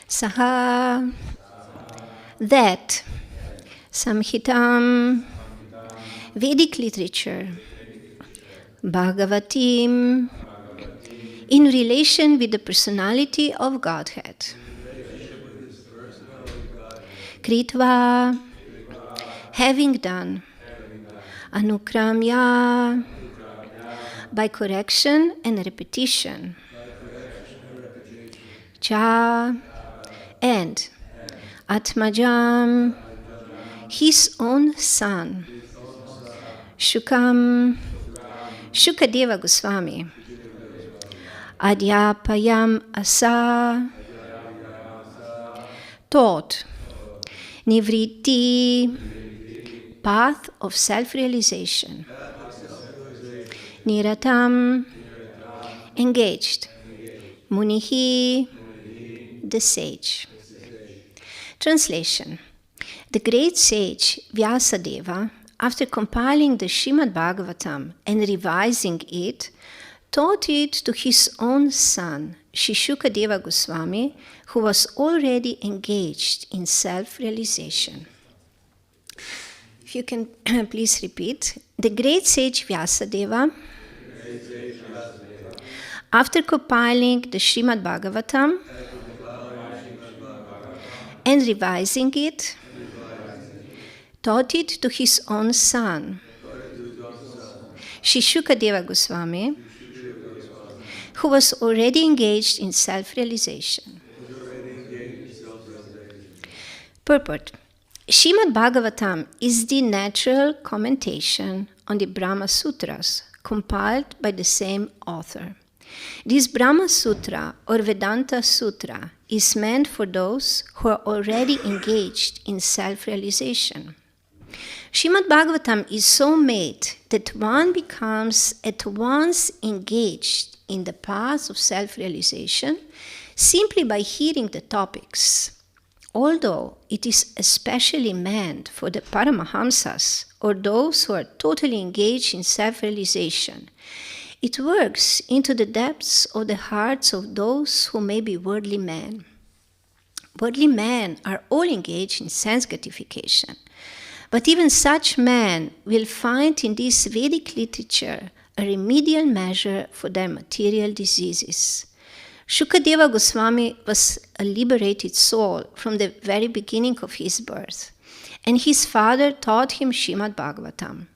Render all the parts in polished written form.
Saha, that Samhitam, Vedic literature, Bhagavatim, in relation with the personality of Godhead. Kritva, having done. Anukramya, by correction and repetition. Cha, and Atmajam, his own son. Shukam, Shukadeva Goswami. Adhyapayam asa, taught. Nivriti, path of self-realization. Niratam, engaged. Munihi, the sage. Translation. The great sage Vyasadeva, after compiling the Srimad Bhagavatam and revising it, taught it to his own son, Shukadeva Goswami, who was already engaged in self-realization. If you can please repeat. The great sage Vyasadeva, after compiling the Srimad Bhagavatam and revising it, taught it to his own son, Shukadeva Goswami, who was already engaged in self-realization. Purport. Srimad Bhagavatam is the natural commentation on the Brahma Sutras, compiled by the same author. This Brahma Sutra or Vedanta Sutra is meant for those who are already engaged in self-realization. Srimad Bhagavatam is so made that one becomes at once engaged in the path of self-realization simply by hearing the topics, although it is especially meant for the Paramahamsas or those who are totally engaged in self-realization. It works into the depths of the hearts of those who may be worldly men. Worldly men are all engaged in sense gratification, but even such men will find in this Vedic literature a remedial measure for their material diseases. Shukadeva Goswami was a liberated soul from the very beginning of his birth, and his father taught him Srimad Bhagavatam.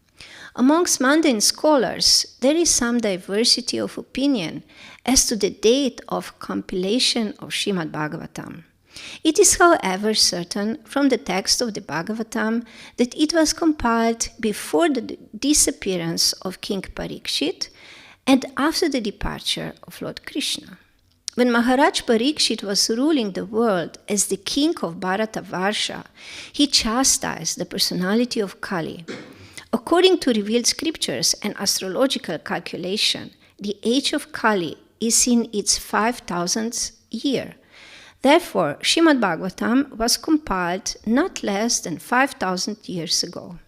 Amongst mundane scholars, there is some diversity of opinion as to the date of compilation of Srimad Bhagavatam. It is, however, certain from the text of the Bhagavatam that it was compiled before the disappearance of King Parikshit and after the departure of Lord Krishna. When Maharaj Parikshit was ruling the world as the king of Bharatavarsha, he chastised the personality of Kali. According to revealed scriptures and astrological calculation, the age of Kali is in its 5,000th year. Therefore, Srimad Bhagavatam was compiled not less than 5,000 years ago.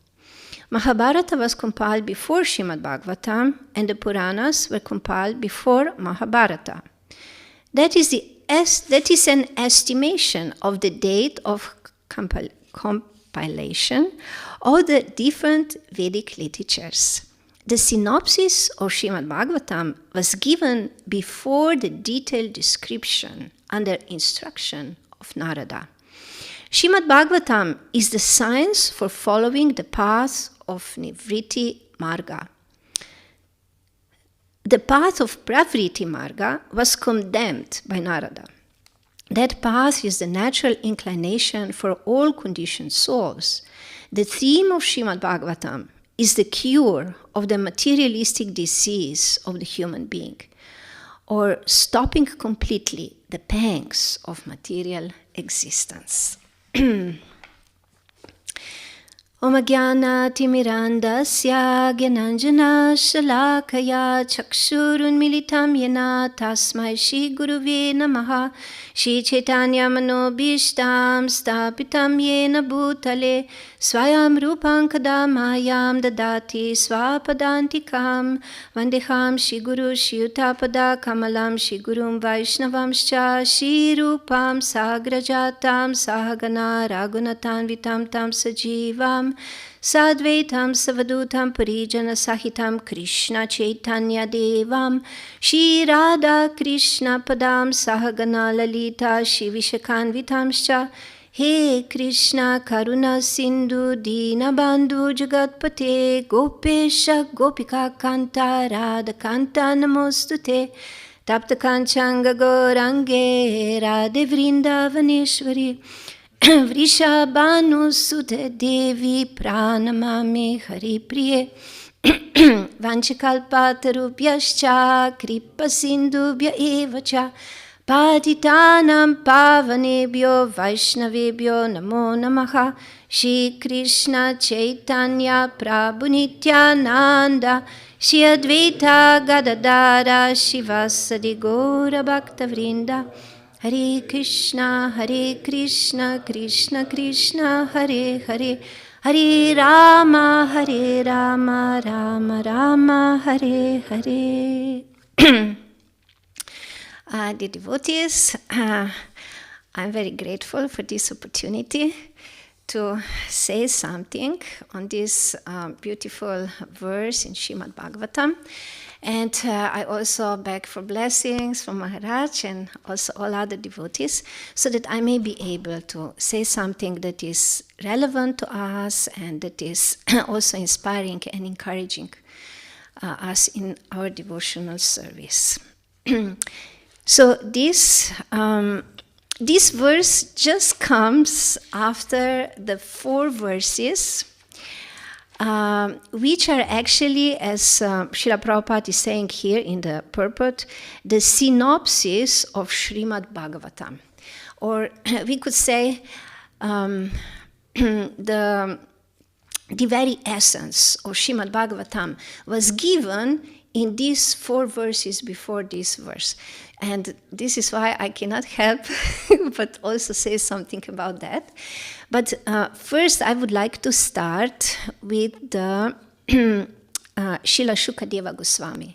Mahabharata was compiled before Srimad Bhagavatam, and the Puranas were compiled before Mahabharata. That is an estimation of the date of compilation of the different Vedic literatures. The synopsis of Srimad Bhagavatam was given before the detailed description under instruction of Narada. Srimad Bhagavatam is the science for following the path of Nivriti Marga. The path of Pravriti Marga was condemned by Narada. That path is the natural inclination for all conditioned souls. The theme of Srimad Bhagavatam is the cure of the materialistic disease of the human being, or stopping completely the pangs of material existence. Om Ajnana Timirandasya Gyananjana Shalakaya Chakshurun Militam Yena Tasmai Shri Guruve Namaha Shri Chaitanya Manobishtam Stapitam Yena Bhutale Swayam Rupam Kadamayam Dadati Swapadantikam Vandeham Shri Guru Shri Utapada Kamalam Shri Gurum Vaishnavamscha Shri Rupam Sagrajatam Sahagana Raghunatan Vitam Tam Sajivam Sadvaitam Savadutam Parijana Sahitam Krishna Chaitanya Devam Shri Radha Krishna Padam Sahagana Lalita Shri Vishakanvitamscha He Krishna Karuna Sindhu Dina Bandhu Jagatpate Gopesha Gopika Kanta Radha Kanta Namostute Tapta Kanchanga Gorange Radhe Vrindavaneshwari Vrishabhanu Sute Devi Pranamami Hari Priye Vanchakalpatarubhyascha Kripa Sindhubhya Evacha Patitanam Pavanebhyo Vaishnavebhyo Namo Namaha Shri Krishna Chaitanya Prabhu Nityananda Shri Advaita Gadadara Shivasadi Gaura Bhakta Vrinda Hare Krishna, Krishna Krishna, Hare Hare, Hare Rama, Rama Rama, Hare Hare. The devotees, I'm very grateful for this opportunity to say something on this beautiful verse in Srimad Bhagavatam. And I also beg for blessings from Maharaj and also all other devotees so that I may be able to say something that is relevant to us and that is also inspiring and encouraging us in our devotional service. So this verse just comes after the 4 verses which are actually, as Srila Prabhupada is saying here in the purport, the synopsis of Srimad Bhagavatam. Or we could say the very essence of Srimad Bhagavatam was given in these 4 verses before this verse. And this is why I cannot help but also say something about that. But first I would like to start with the Srila Shukadeva Goswami.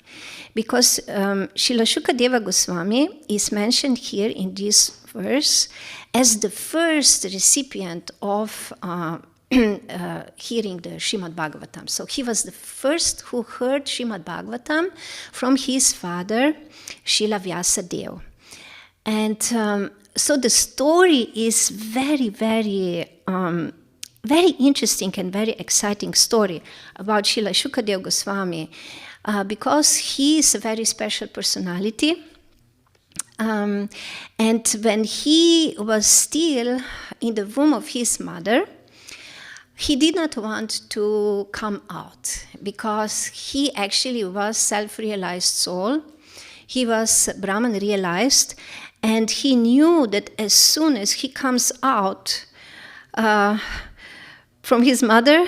Because Srila Shukadeva Goswami is mentioned here in this verse as the first recipient of hearing the Srimad Bhagavatam. So he was the first who heard Srimad Bhagavatam from his father, Srila Vyasadeva. And so the story is very, very, very interesting and very exciting story about Srila Shukadeva Goswami because he is a very special personality. And when he was still in the womb of his mother, he did not want to come out because he actually was self-realized soul. He was Brahman realized, and he knew that as soon as he comes out from his mother,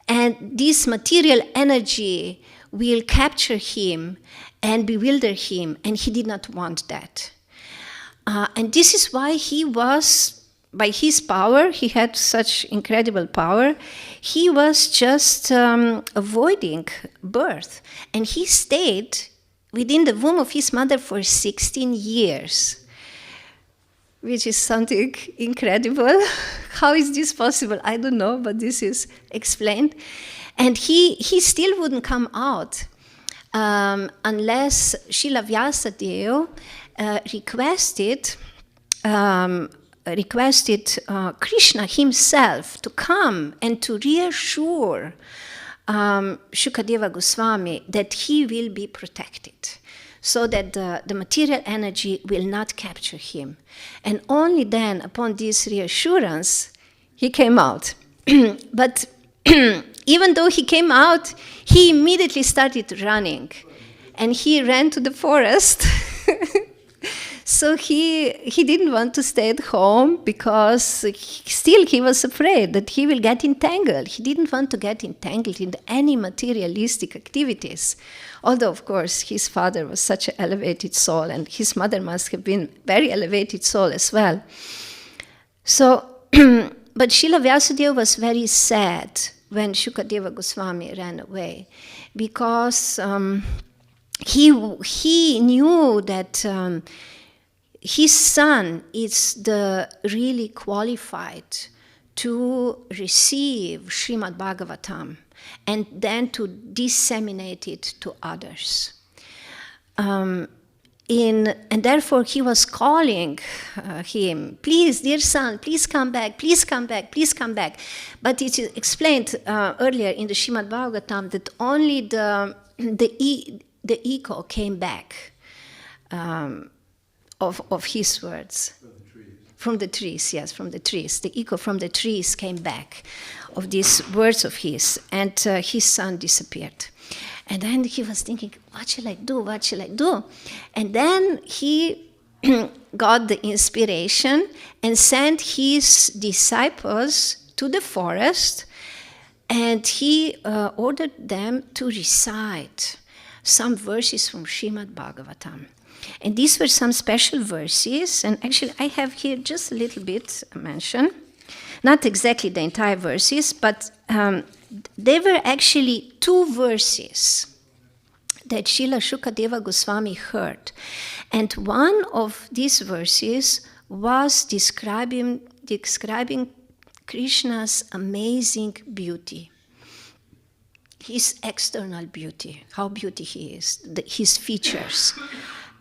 and this material energy will capture him and bewilder him, and he did not want that. And this is why he was, by his power, he had such incredible power, he was just avoiding birth. And he stayed within the womb of his mother for 16 years, which is something incredible. How is this possible? I don't know, but this is explained. And he still wouldn't come out unless Srila Vyasadeva requested Krishna himself to come and to reassure Shukadeva Goswami that he will be protected, so that the material energy will not capture him. And only then, upon this reassurance, he came out. But even though he came out, he immediately started running. And he ran to the forest. So he didn't want to stay at home because he was afraid that he will get entangled. He didn't want to get entangled in any materialistic activities. Although, of course, his father was such an elevated soul, and his mother must have been very elevated soul as well. So, but Srila Vyasadeva was very sad when Shukadeva Goswami ran away, because he knew that his son is the really qualified to receive Srimad Bhagavatam and then to disseminate it to others. And therefore he was calling him, please, dear son, please come back, please come back, please come back. But it is explained earlier in the Srimad Bhagavatam that only the echo came back of his words. From the trees, yes, from the trees. The echo from the trees came back of these words of his, and his son disappeared. And then he was thinking, what shall I do? What shall I do? And then he got the inspiration and sent his disciples to the forest, and he ordered them to recite some verses from Srimad Bhagavatam. And these were some special verses, and actually I have here just a little bit mentioned. Not exactly the entire verses, but they were actually two verses that Srila Shukadeva Goswami heard. And one of these verses was describing Krishna's amazing beauty. His external beauty, how beautiful he is, his features.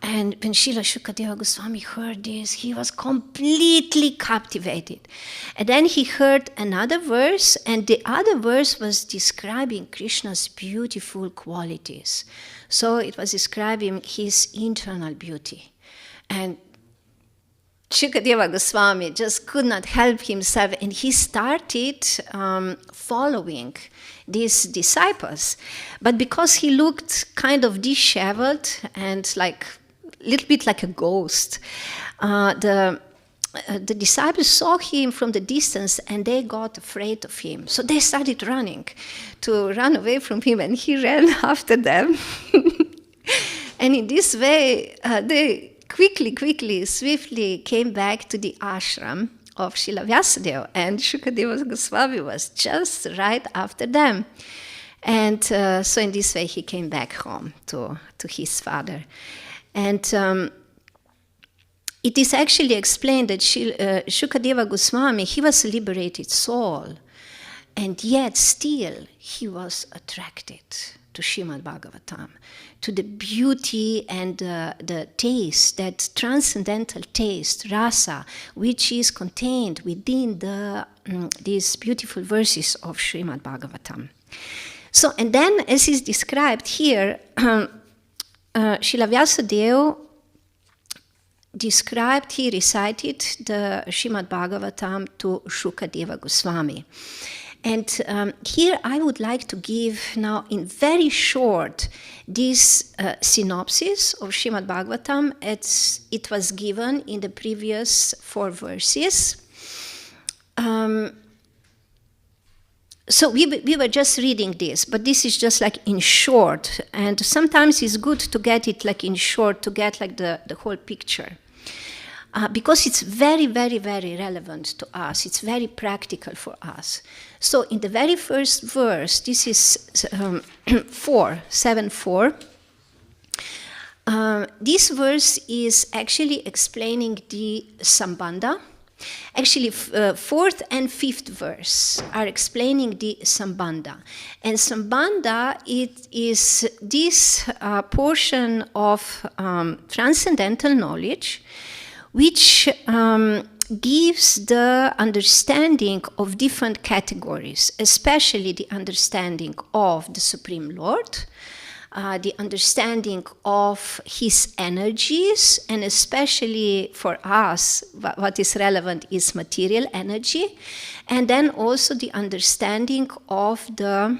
And when Srila Shukadeva Goswami heard this, he was completely captivated. And then he heard another verse, and the other verse was describing Krishna's beautiful qualities. So it was describing his internal beauty. And Shukadeva Goswami just could not help himself, and he started following these disciples. But because he looked kind of disheveled and like a little bit like a ghost, the disciples saw him from the distance and they got afraid of him. So they started running to run away from him, and he ran after them. And in this way, they quickly, swiftly came back to the ashram of Srila Vyasadeva, and Shukadeva Goswami was just right after them. And so in this way he came back home to his father. And it is actually explained that Shukadeva Goswami, he was a liberated soul, and yet still he was attracted to Srimad Bhagavatam, to the beauty and the taste, that transcendental taste, rasa, which is contained within these beautiful verses of Srimad Bhagavatam. So, and then as is described here, Srila Vyasadeva he recited the Srimad Bhagavatam to Shukadeva Goswami. And here I would like to give now in very short this synopsis of Srimad Bhagavatam as it was given in the previous 4 verses. So we were just reading this, but this is just like in short, and sometimes it's good to get it like in short to get like the whole picture. Because it's very, very, very relevant to us. It's very practical for us. So in the very first verse, this is 7:4. This verse is actually explaining the Sambandha. Actually, 4th and 5th verse are explaining the Sambandha. And Sambandha, it is this portion of transcendental knowledge which gives the understanding of different categories, especially the understanding of the Supreme Lord, the understanding of his energies, and especially for us, what is relevant is material energy, and then also the understanding of the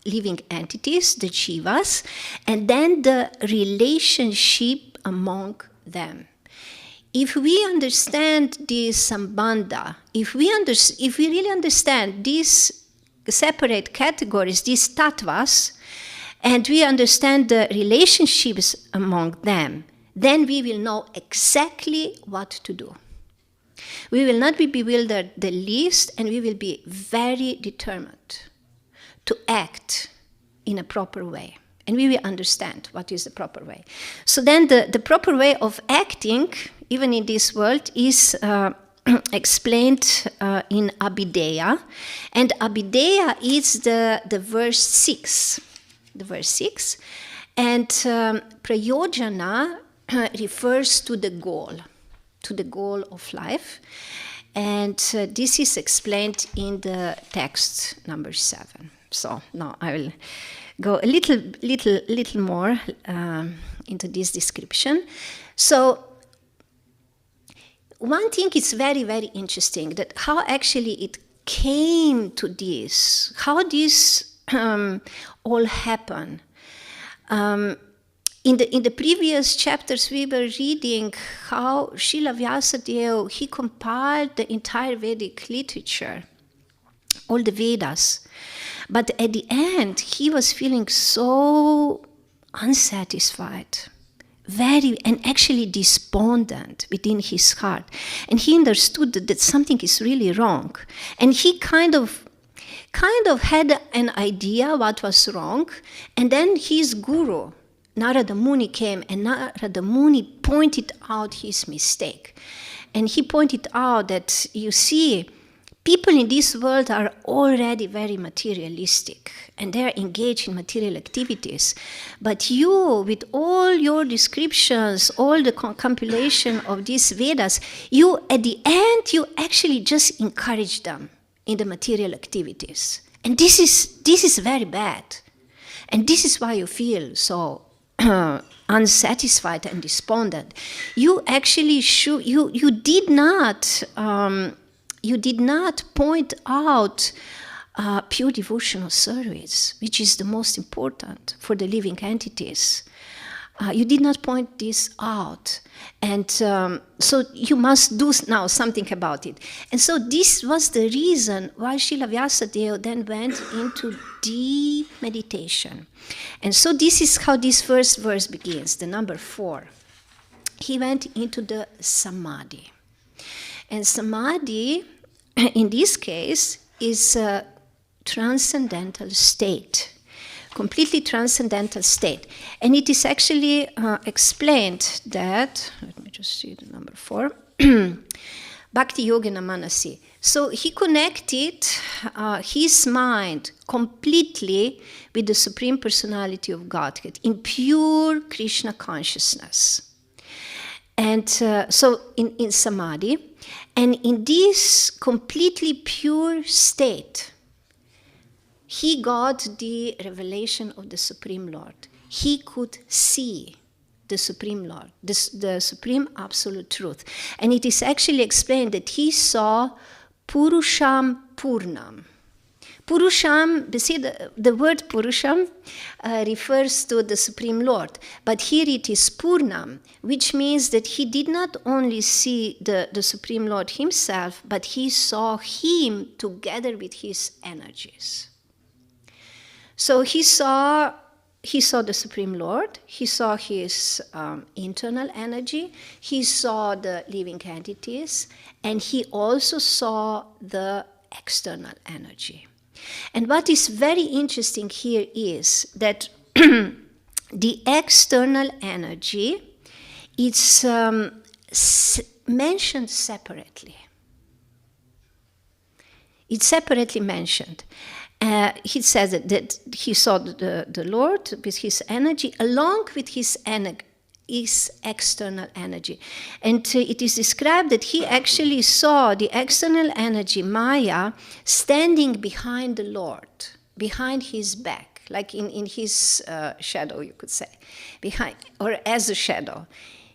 living entities, the jivas, and then the relationship among them. If we understand this sambandha, if we really understand these separate categories, these tattvas, and we understand the relationships among them, then we will know exactly what to do. We will not be bewildered the least, and we will be very determined to act in a proper way. And we will understand what is the proper way. So then the proper way of acting, even in this world, is explained in Abhideya. And Abhideya is the verse 6. The verse 6. And Prayojana refers to the goal of life. And this is explained in the text number 7. So now I will go a little more into this description. So one thing is very, very interesting, that how actually it came to this, how this all happened. In the previous chapters, we were reading how Srila Vyasadeva, he compiled the entire Vedic literature, all the Vedas. But at the end, he was feeling so unsatisfied, and actually despondent within his heart. And he understood that something is really wrong. And he kind of had an idea what was wrong. And then his guru, Narada Muni, came, and Narada Muni pointed out his mistake. And he pointed out that, you see, people in this world are already very materialistic, and they are engaged in material activities. But you, with all your descriptions, all the compilation of these Vedas, you, at the end, you actually just encourage them in the material activities. And this is very bad. And this is why you feel so unsatisfied and despondent. You actually you did not point out pure devotional service, which is the most important for the living entities. You did not point this out. And so you must do now something about it. And so this was the reason why Srila Vyasadeva then went into deep meditation. And so this is how this first verse begins, the number 4. He went into the samadhi. And samadhi, in this case, is a transcendental state, completely transcendental state. And it is actually explained that, let me just see the number 4, Bhakti Yogena Manasi. So he connected his mind completely with the Supreme Personality of Godhead in pure Krishna consciousness. And so in samadhi, and in this completely pure state, he got the revelation of the Supreme Lord. He could see the Supreme Lord, the Supreme Absolute Truth. And it is actually explained that he saw Purusham Purnam. Purusham, you see the word Purusham refers to the Supreme Lord, but here it is Purnam, which means that he did not only see the Supreme Lord himself, but he saw him together with his energies. So he saw the Supreme Lord, he saw his internal energy, he saw the living entities, and he also saw the external energy. And what is very interesting here is that the external energy is mentioned separately. It's separately mentioned. He says that he saw the Lord with his energy along with his external energy. And it is described that he actually saw the external energy, Maya, standing behind the Lord, behind his back, like in his shadow, you could say, behind, or as a shadow.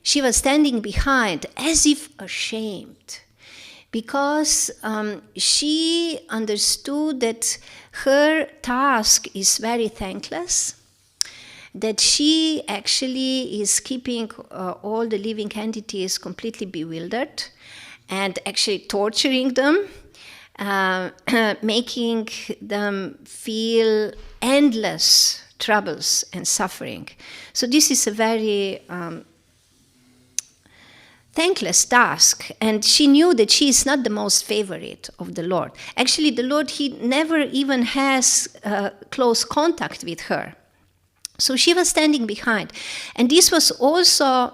She was standing behind, as if ashamed, because she understood that her task is very thankless, that she actually is keeping all the living entities completely bewildered and actually torturing them, making them feel endless troubles and suffering. So this is a very thankless task, and she knew that she is not the most favorite of the Lord. Actually, the Lord, he never even has close contact with her. So she was standing behind. And this was also,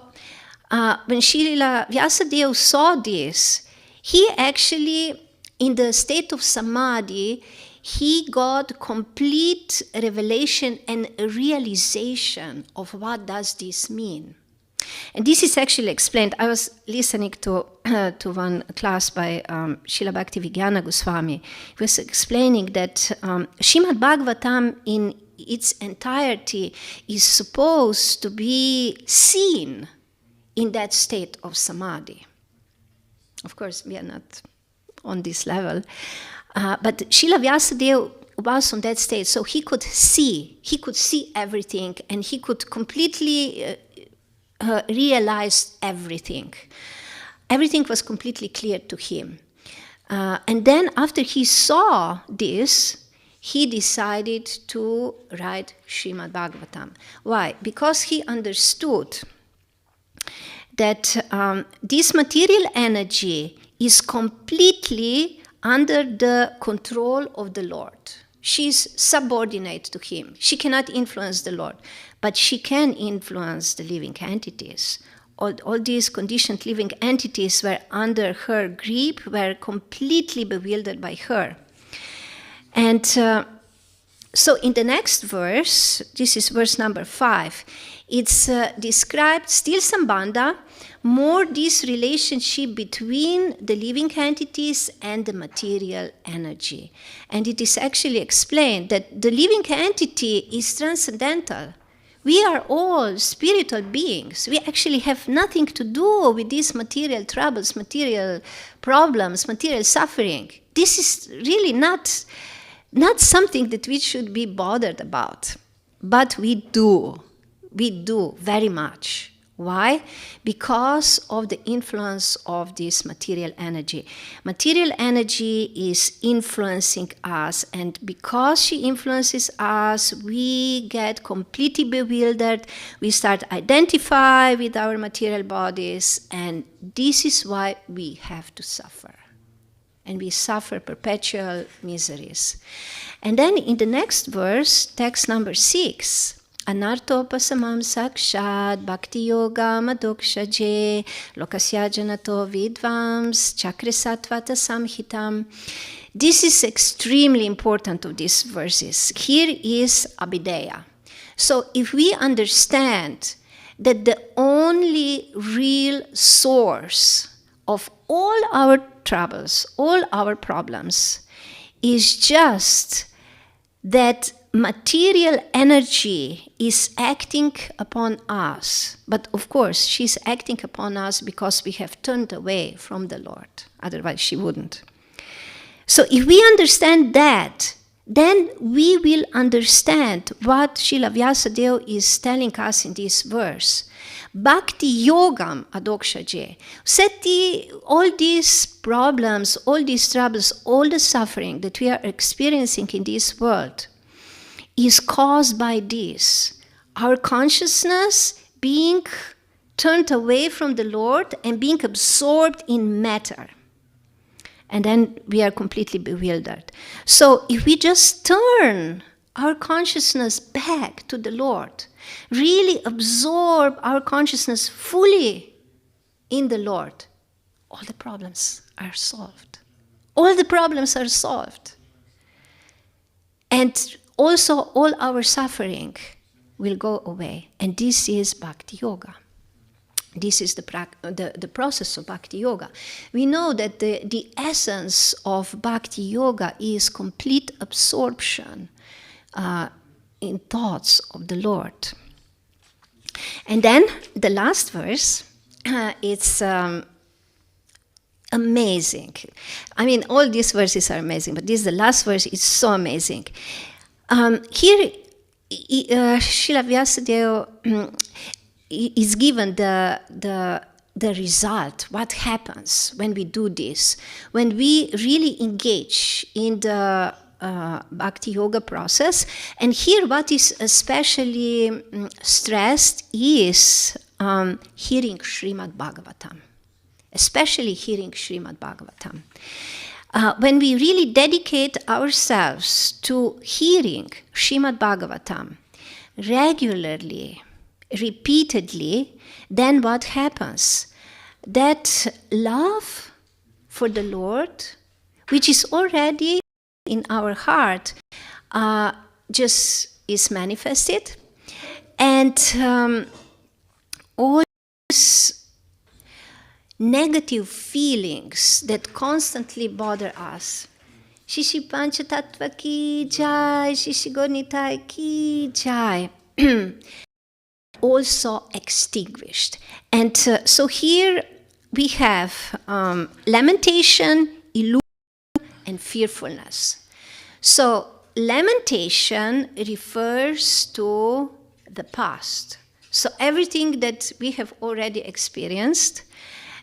when Srila Vyasadeva saw this, he actually, in the state of samadhi, he got complete revelation and realization of what does this mean. And this is actually explained. I was listening to one class by Srila Bhaktivedanta Goswami. He was explaining that Srimad Bhagavatam in its entirety is supposed to be seen in that state of samadhi. Of course, we are not on this level. But Srila Vyasadeva was on that state, so he could see everything, and he could completely realized everything. Everything was completely clear to him. And then after he saw this, he decided to write Srimad Bhagavatam. Why? Because he understood that this material energy is completely under the control of the Lord. She is subordinate to him. She cannot influence the Lord, but she can influence the living entities. All these conditioned living entities were under her grip, were completely bewildered by her. And so in the next verse, this is verse number 5, it's described still Sambandha, more this relationship between the living entities and the material energy. And it is actually explained that the living entity is transcendental. We are all spiritual beings. We actually have nothing to do with these material troubles, material problems, material suffering. This is really not something that we should be bothered about. But we do. We do very much. Why? Because of the influence of this material energy. Material energy is influencing us, and because she influences us, we get completely bewildered. We start identify with our material bodies, and this is why we have to suffer. And we suffer perpetual miseries. And then in the next verse, text number 6, Anartopasamam sakshad bhakti yoga madokshaje lokasya janato vidvams chakrisatvata samhitam. This is extremely important of these verses. Here is Abhideya. So if we understand that the only real source of all our troubles, all our problems, is just that material energy is acting upon us. But of course, she's acting upon us because we have turned away from the Lord. Otherwise, she wouldn't. So if we understand that, then we will understand what Srila Vyasadeva is telling us in this verse. Bhakti yogam adokshaje. All these problems, all these troubles, all the suffering that we are experiencing in this world is caused by this. Our consciousness being turned away from the Lord and being absorbed in matter. And then we are completely bewildered. So if we just turn our consciousness back to the Lord, really absorb our consciousness fully in the Lord, all the problems are solved. All the problems are solved. And also all our suffering will go away. And this is Bhakti Yoga. This is the process of Bhakti Yoga. We know that the essence of Bhakti Yoga is complete absorption in thoughts of the Lord. And then the last verse, it's amazing. I mean, all these verses are amazing, but this, the last verse, is so amazing. Here Srila Vyasadeva is given the result, what happens when we do this, when we really engage in the bhakti yoga process. And here what is especially stressed is hearing Srimad Bhagavatam, especially hearing Srimad Bhagavatam. When we really dedicate ourselves to hearing Srimad Bhagavatam regularly, repeatedly, then what happens? That love for the Lord, which is already in our heart, just is manifested. And all these negative feelings that constantly bother us, Shishi Panchatattva ki jai, Shishi Gornitai ki jai, also extinguished. And so here we have lamentation, illusion, and fearfulness. So lamentation refers to the past. So everything that we have already experienced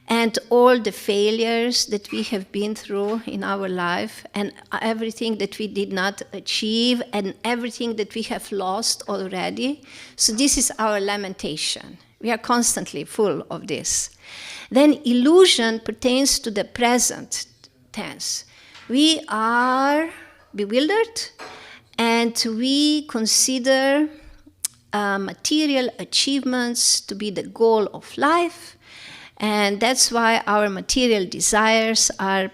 and all the failures that we have been through in our life and everything that we did not achieve and everything that we have lost already. So this is our lamentation. We are constantly full of this. Then illusion pertains to the present tense. We are bewildered and we consider material achievements to be the goal of life. And that's why our material desires are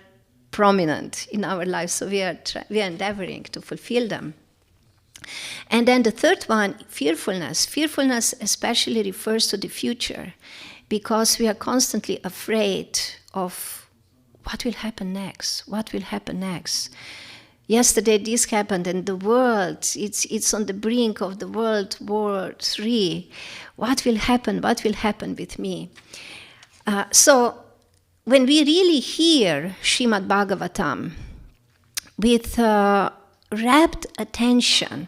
prominent in our lives. So we are endeavoring to fulfill them. And then the third one, fearfulness. Fearfulness especially refers to the future, because we are constantly afraid of what will happen next. What will happen next? Yesterday this happened, and the world, it's on the brink of the World War III. What will happen? What will happen with me? So when we really hear Srimad Bhagavatam with rapt attention,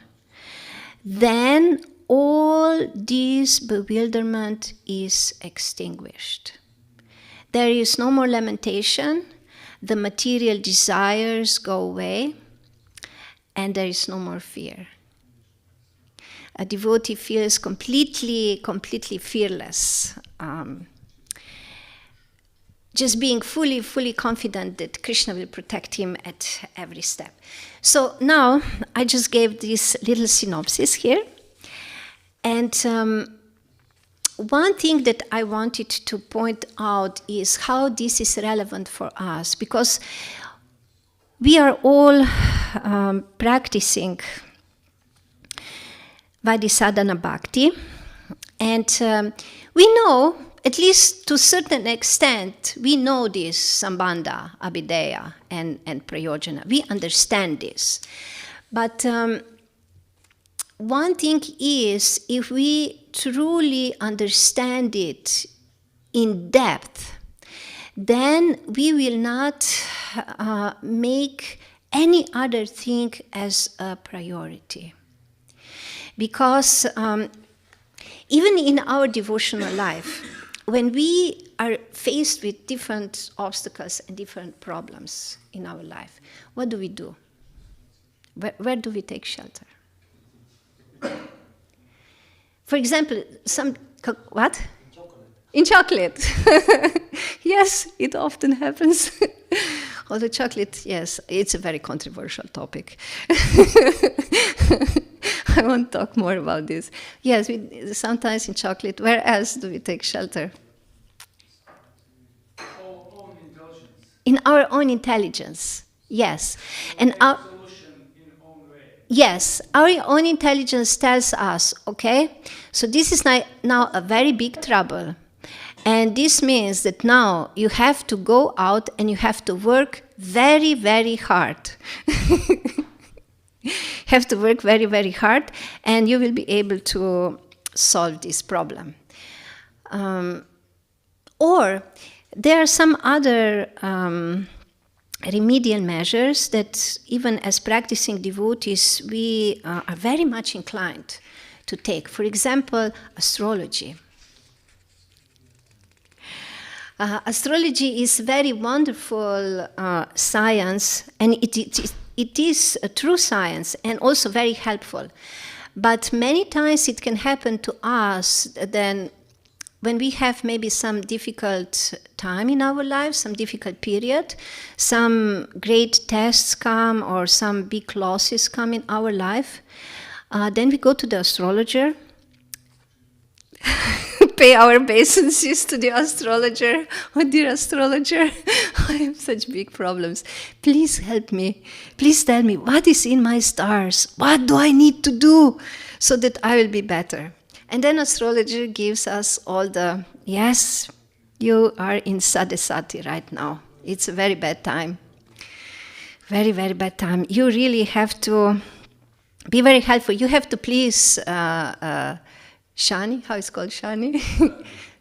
then all this bewilderment is extinguished. There is no more lamentation, the material desires go away, and there is no more fear. A devotee feels completely fearless. Just being fully confident that Krishna will protect him at every step. So now I just gave this little synopsis here. And one thing that I wanted to point out is how this is relevant for us, because we are all practicing Vaidhi Bhakti, and we know, at least to a certain extent, we know this Sambandha, Abhideya, and Prayojana. We understand this. But one thing is, if we truly understand it in depth, then we will not make any other thing as a priority. Because even in our devotional life, when we are faced with different obstacles and different problems in our life, what do? Where do we take shelter? For example, what? In chocolate. Yes, it often happens. Although chocolate, yes, it's a very controversial topic. I won't talk more about this. Yes, sometimes in chocolate. Where else do we take shelter? Own intelligence. In our own intelligence, yes. And our solution in own way. Yes, our own intelligence tells us, okay, so this is now a very big trouble. And this means that now you have to go out and you have to work very hard. Have to work very hard, and you will be able to solve this problem. Or there are some other remedial measures that even as practicing devotees we are very much inclined to take. For example, astrology. Astrology is very wonderful science, and it is a true science and also very helpful. But many times it can happen to us then when we have maybe some difficult time in our lives, some difficult period, some great tests come or some big losses come in our life, then we go to the astrologer, pay our obeisances to the astrologer. Oh, dear astrologer, I have such big problems. Please help me. Please tell me what is in my stars. What do I need to do so that I will be better? And then astrologer gives us all the, yes, you are in sadhasati right now. It's a very bad time. Very, very bad time. You really have to be very helpful. You have to please Shani, how is it called Shani?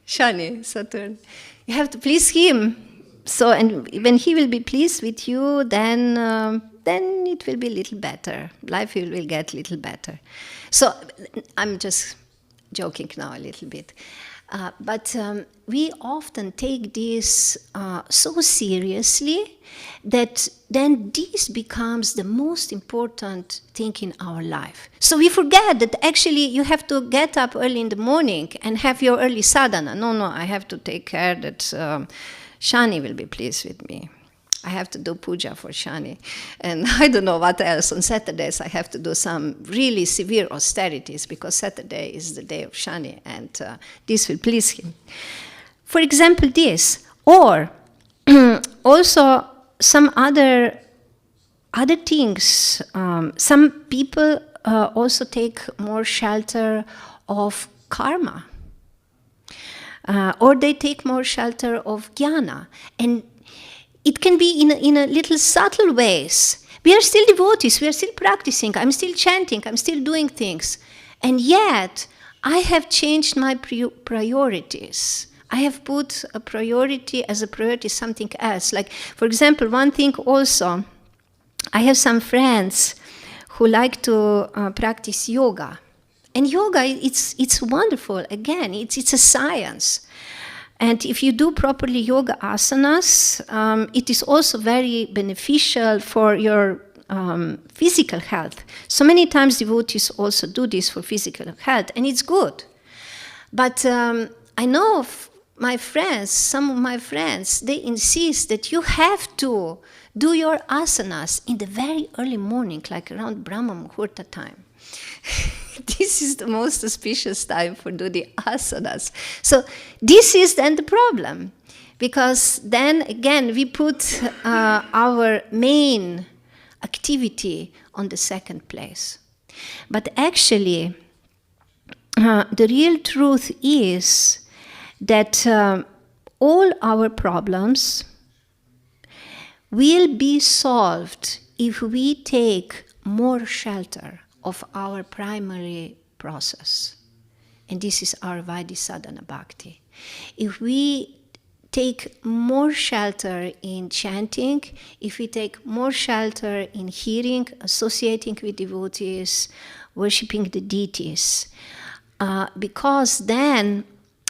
Shani, Saturn. You have to please him. So, and when he will be pleased with you, then it will be a little better. Life will get a little better. So, I'm just joking now a little bit. But we often take this so seriously that then this becomes the most important thing in our life. So we forget that actually you have to get up early in the morning and have your early sadhana. No, I have to take care that Shani will be pleased with me. I have to do puja for Shani. And I don't know what else. On Saturdays I have to do some really severe austerities because Saturday is the day of Shani and this will please him. For example, this. Or also some other things. Some people also take more shelter of karma. Or they take more shelter of jnana. And it can be in a little subtle ways. We are still devotees, we are still practicing, I'm still chanting, I'm still doing things. And yet, I have changed my priorities. I have put a priority as a priority something else. Like, for example, one thing also, I have some friends who like to practice yoga. And yoga, it's wonderful. Again, it's a science. And if you do properly yoga asanas, it is also very beneficial for your physical health. So many times devotees also do this for physical health, and it's good. But I know of my friends, some of my friends, they insist that you have to do your asanas in the very early morning, like around Brahma Muhurta time. This is the most auspicious time for doing the asanas. So this is then the problem, because then again we put our main activity on the second place. But actually, the real truth is that all our problems will be solved if we take more shelter of our primary process. And this is our Vaidhi sadhana bhakti. If we take more shelter in chanting, if we take more shelter in hearing, associating with devotees, worshipping the deities, because then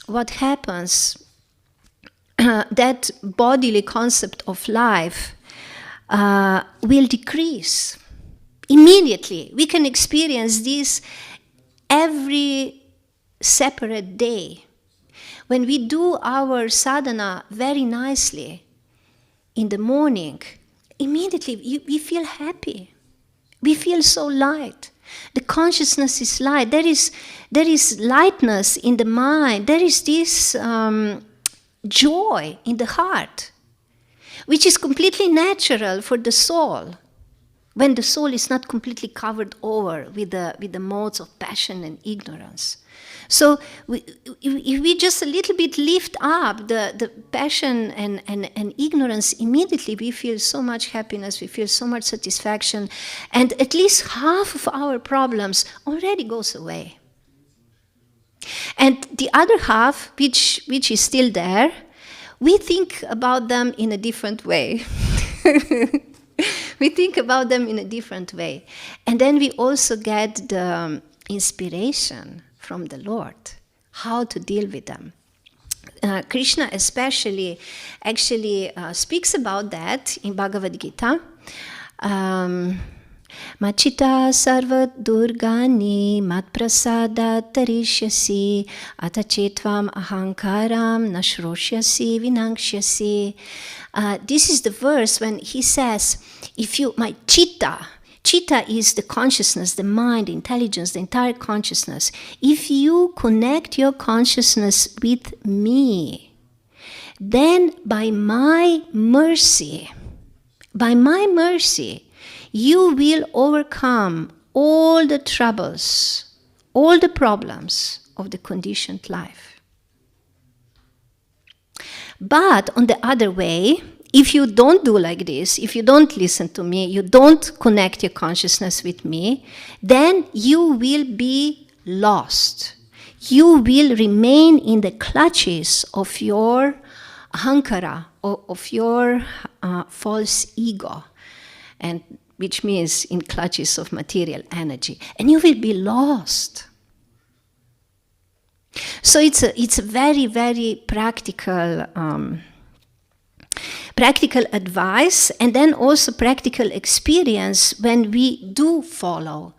what happens, that bodily concept of life will decrease. Immediately, we can experience this every separate day. When we do our sadhana very nicely in the morning, immediately we feel happy. We feel so light. The consciousness is light. There is lightness in the mind. There is this joy in the heart, which is completely natural for the soul, when the soul is not completely covered over with the modes of passion and ignorance. So if we just a little bit lift up the passion and ignorance, immediately we feel so much happiness, we feel so much satisfaction, and at least half of our problems already goes away. And the other half, which is still there, we think about them in a different way. We think about them in a different way. And then we also get the inspiration from the Lord, how to deal with them. Krishna especially actually speaks about that in Bhagavad Gita. Machita sarva durgani matprasada tarishyasi atachetvam ahankaram nashroshyasi vinangshyasi. This is the verse when he says, if you, my chitta is the consciousness, the mind, the intelligence, the entire consciousness. If you connect your consciousness with me, then by my mercy, you will overcome all the troubles, all the problems of the conditioned life. But on the other way, if you don't do like this, if you don't listen to me, you don't connect your consciousness with me, then you will be lost. You will remain in the clutches of your ahankara, of your false ego, and which means in clutches of material energy, and you will be lost. So it's a very, very practical advice, and then also practical experience when we do follow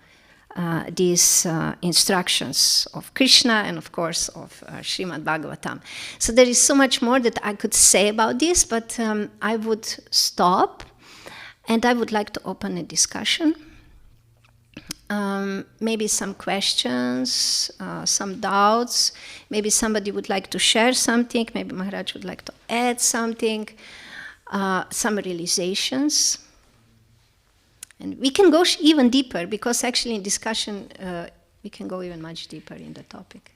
these instructions of Krishna and of course of Srimad Bhagavatam. So there is so much more that I could say about this, but I would stop and I would like to open a discussion. Maybe some questions, some doubts, maybe somebody would like to share something, maybe Maharaj would like to add something, some realizations. And we can go even deeper, because actually in discussion we can go even much deeper in the topic.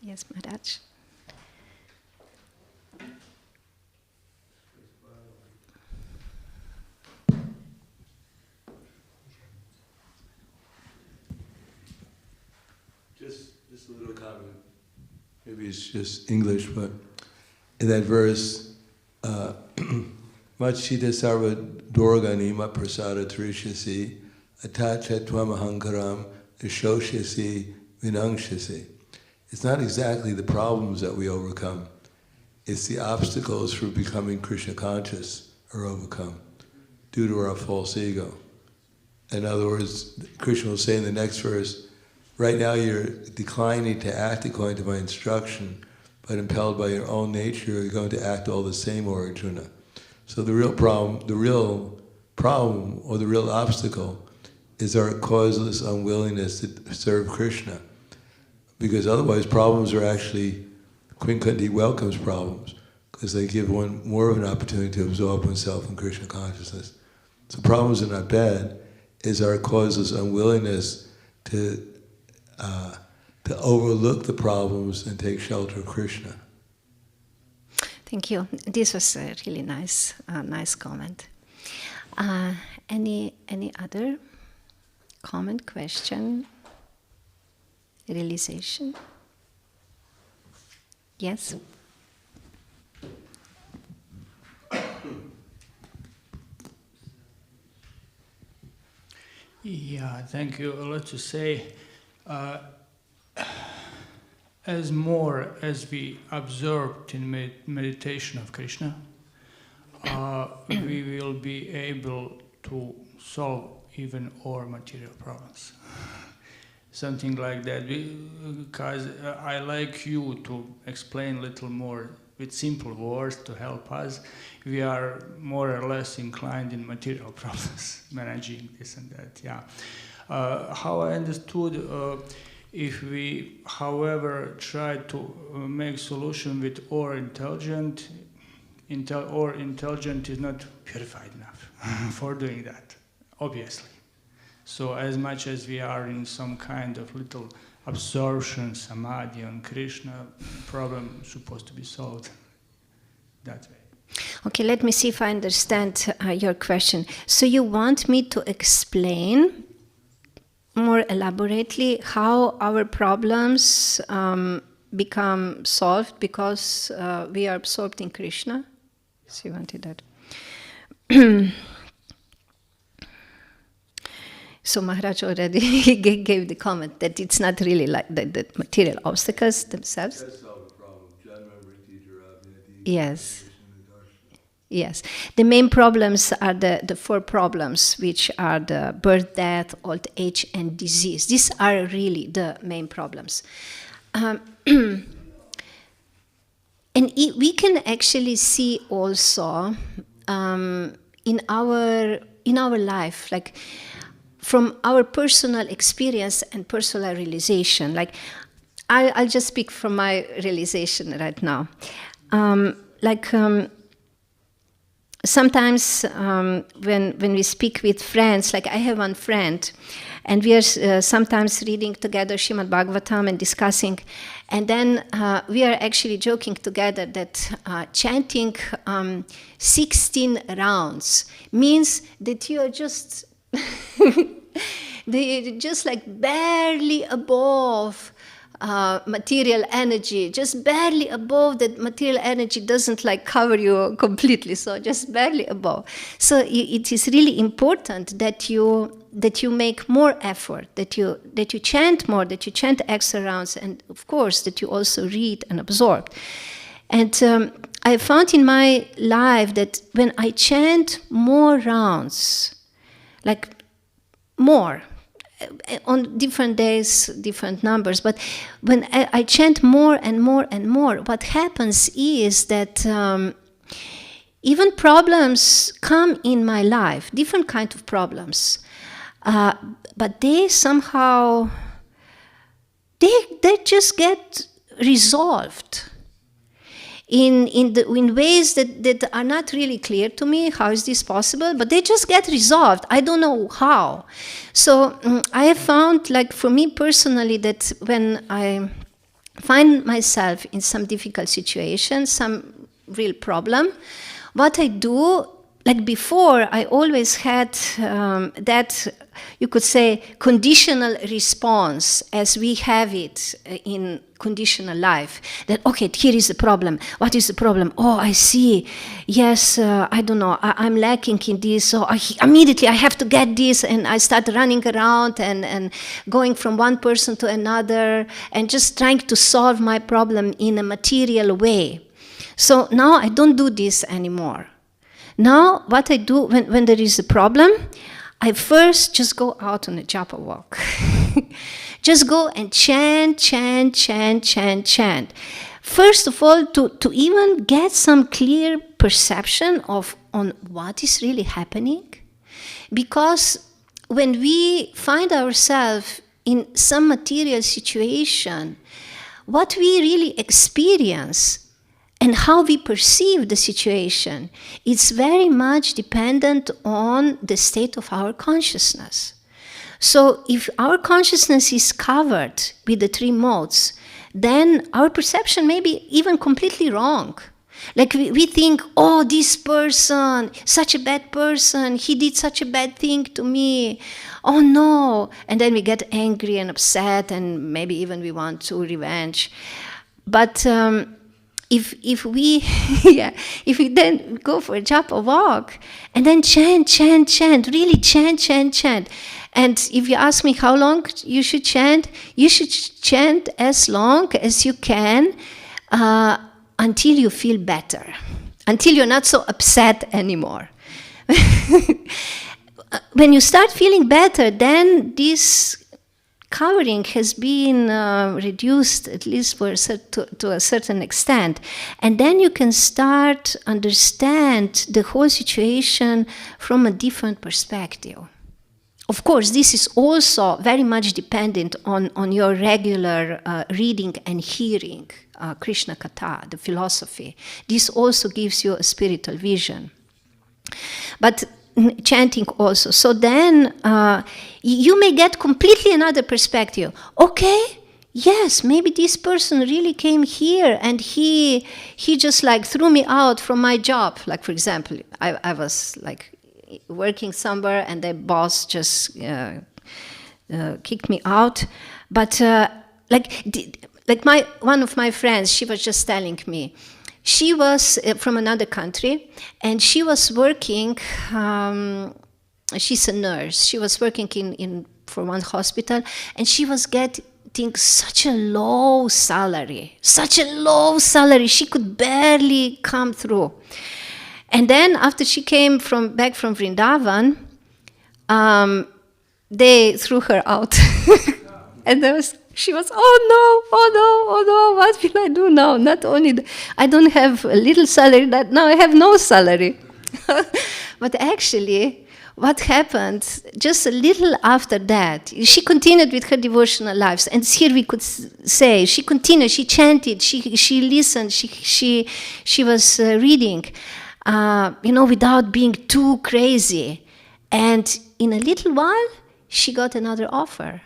Yes, Maharaj. Just a little comment. Maybe it's just English, but in that verse, Machita sarva dorgani mat prasada trishyasi atachetvam ahankaram ishoshyasi vinangshyasi. It's not exactly the problems that we overcome. It's the obstacles for becoming Krishna conscious are overcome due to our false ego. In other words, Krishna will say in the next verse, right now you're declining to act according to my instruction, but impelled by your own nature, you're going to act all the same, O Arjuna. So the real problem or the real obstacle is our causeless unwillingness to serve Krishna. Because otherwise problems are actually, Quinkandi welcomes problems, because they give one more of an opportunity to absorb oneself in Krishna consciousness. So problems are not bad, it's our causeless unwillingness to overlook the problems and take shelter of Krishna. Thank you. This was a really nice comment. Any other comment, question, realization? Yes? Yeah, thank you. A lot to say. As more as we observed in meditation of Krishna, we will be able to solve even our material problems. Something like that. Because I like you to explain a little more with simple words to help us. We are more or less inclined in material problems, managing this and that. Yeah. How I understood. If we, however, try to make solution with or intelligent is not purified enough for doing that, obviously. So as much as we are in some kind of little absorption, samadhi on Krishna, problem supposed to be solved that way. Okay, let me see if I understand your question. So you want me to explain more elaborately how our problems become solved because we are absorbed in Krishna. So you wanted that. So Maharaj already gave the comment that it's not really like the material obstacles themselves. That's all the problem. Yes. Yes. The main problems are the four problems, which are the birth, death, old age, and disease. These are really the main problems. And we can actually see also in our life, like from our personal experience and personal realization. Like I'll just speak from my realization right now. Sometimes when we speak with friends, like I have one friend, and we are sometimes reading together Srimad Bhagavatam and discussing, and then we are actually joking together that chanting 16 rounds means that you are just just like barely above material energy, just barely above. That material energy doesn't like cover you completely, so just barely above. So it is really important that you make more effort, that you chant more, that you chant extra rounds, and of course that you also read and absorb. And I found in my life that when I chant more rounds, like more, on different days, different numbers, but when I chant more and more and more, what happens is that even problems come in my life, different kind of problems, but they somehow, they just get resolved in ways that are not really clear to me. How is this possible? But they just get resolved. I don't know how. So I have found, like for me personally, that when I find myself in some difficult situation, some real problem, what I do, like before, I always had that, you could say, conditional response as we have it in conditional life. That, okay, here is the problem. What is the problem? Oh, I see. Yes, I don't know. I'm lacking in this. So immediately I have to get this. And I start running around and going from one person to another and just trying to solve my problem in a material way. So now I don't do this anymore. Now, what I do when there is a problem, I first just go out on a japa walk. Just go and chant. First of all, to even get some clear perception on what is really happening. Because when we find ourselves in some material situation, what we really experience and how we perceive the situation, it's very much dependent on the state of our consciousness. So if our consciousness is covered with the three modes, then our perception may be even completely wrong. Like we think, oh, this person, such a bad person, he did such a bad thing to me. Oh no. And then we get angry and upset, and maybe even we want to revenge. But if we then go for a japa walk and then chant, really chant. And if you ask me how long you should chant as long as you can until you feel better, until you're not so upset anymore. When you start feeling better, then this covering has been reduced, at least to a certain extent. And then you can start understand the whole situation from a different perspective. Of course, this is also very much dependent on your regular reading and hearing Krishna Katha, the philosophy. This also gives you a spiritual vision. But chanting also. So then you may get completely another perspective. Okay, yes, maybe this person really came here and he just like threw me out from my job. Like, for example, I was like working somewhere and the boss just kicked me out. But like like one of my friends, she was just telling me, she was from another country, and she was working, she's a nurse, she was working for one hospital, and she was getting such a low salary, she could barely come through. And then after she came back from Vrindavan, they threw her out. And she was, oh no, what will I do now? Not only, I don't have a little salary, now I have no salary. But actually, what happened, just a little after that, she continued with her devotional lives. And here we could say, she continued, she chanted, she listened, she was reading, without being too crazy. And in a little while, she got another offer.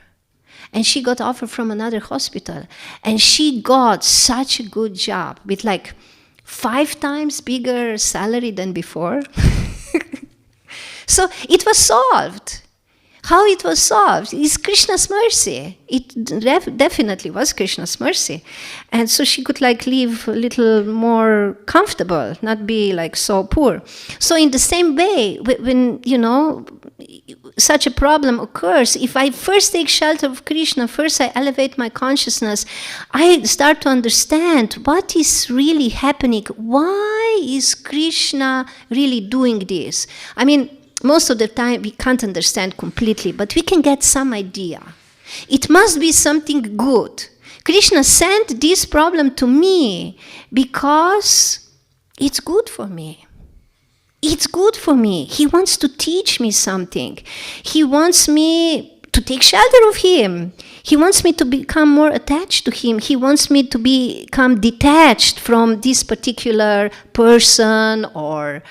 And she got offer from another hospital. And she got such a good job with like 5 times bigger salary than before. So it was solved. How it was solved is Krishna's mercy. It definitely was Krishna's mercy. And so she could like live a little more comfortable, not be like so poor. So in the same way, when such a problem occurs, if I first take shelter of Krishna, first I elevate my consciousness, I start to understand what is really happening. Why is Krishna really doing this? I mean, most of the time we can't understand completely, but we can get some idea. It must be something good. Krishna sent this problem to me because it's good for me. It's good for me. He wants to teach me something. He wants me to take shelter of him. He wants me to become more attached to him. He wants me to become detached from this particular person or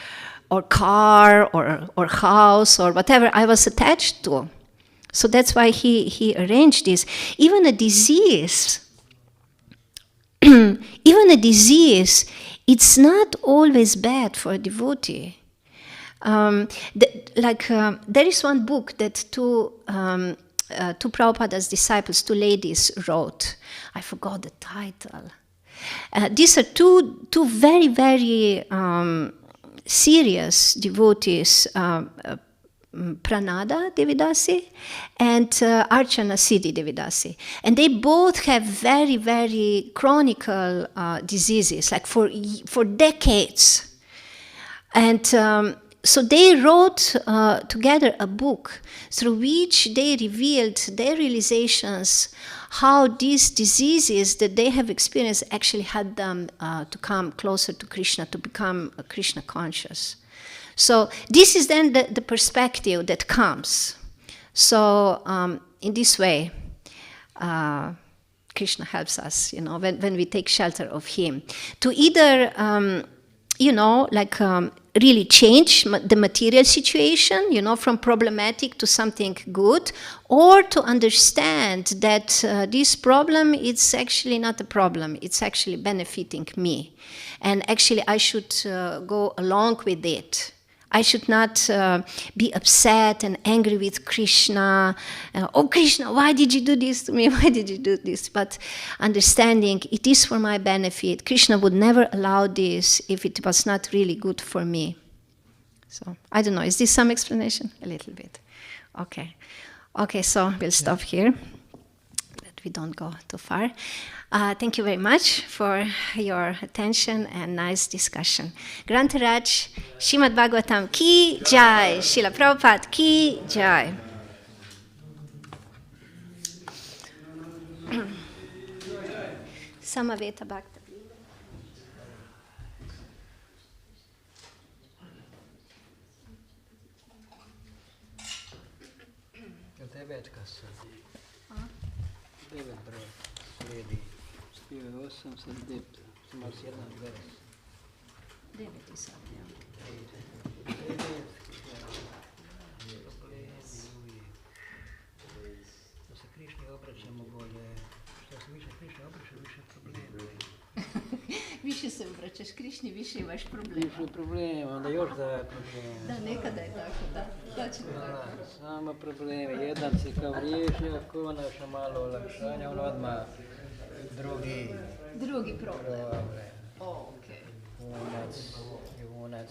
car or house or whatever I was attached to. So that's why he arranged this. Even a disease, it's not always bad for a devotee. There is one book that two Prabhupada's disciples, 2 ladies, wrote. I forgot the title. These are two very, very serious devotees, Pranada Devidasi and Archana Siddhi Devidasi. And they both have very, very chronical diseases, like for decades. And so they wrote together a book through which they revealed their realizations, how these diseases that they have experienced actually had them to come closer to Krishna, to become Krishna conscious. So this is then the perspective that comes. So in this way, Krishna helps us, when we take shelter of him, to either, really change the material situation, from problematic to something good, or to understand that this problem, it's actually not a problem, it's actually benefiting me. And actually I should go along with it. I should not be upset and angry with Krishna. Oh, Krishna, why did you do this to me? Why did you do this? But understanding it is for my benefit. Krishna would never allow this if it was not really good for me. So, I don't know. Is this some explanation? A little bit. Okay. Okay, so we'll stop here. That we don't go too far. Thank you very much for your attention and nice discussion. Grantaraj, Srimad Bhagavatam ki jai, Srila Prabhupada ki jai. Samaveta Bhakta. Devet kassa. Devet broj. Slijedi. Spio je 8, sad 9. Samo s jedan vers. 9 i sad, ja. 9. Da se Krišni obraćamo bolje. Što se više Krišni obraća, više problema. Više se obraćaš Krišni, više imaš problema. Više problema, onda još da je problema. Da, nekada je tako, da. Točno tako. Samo probleme. Jedan se kao riješi, ako naša malo olakšanja, on odmah Drugi problem. Okay. Junac.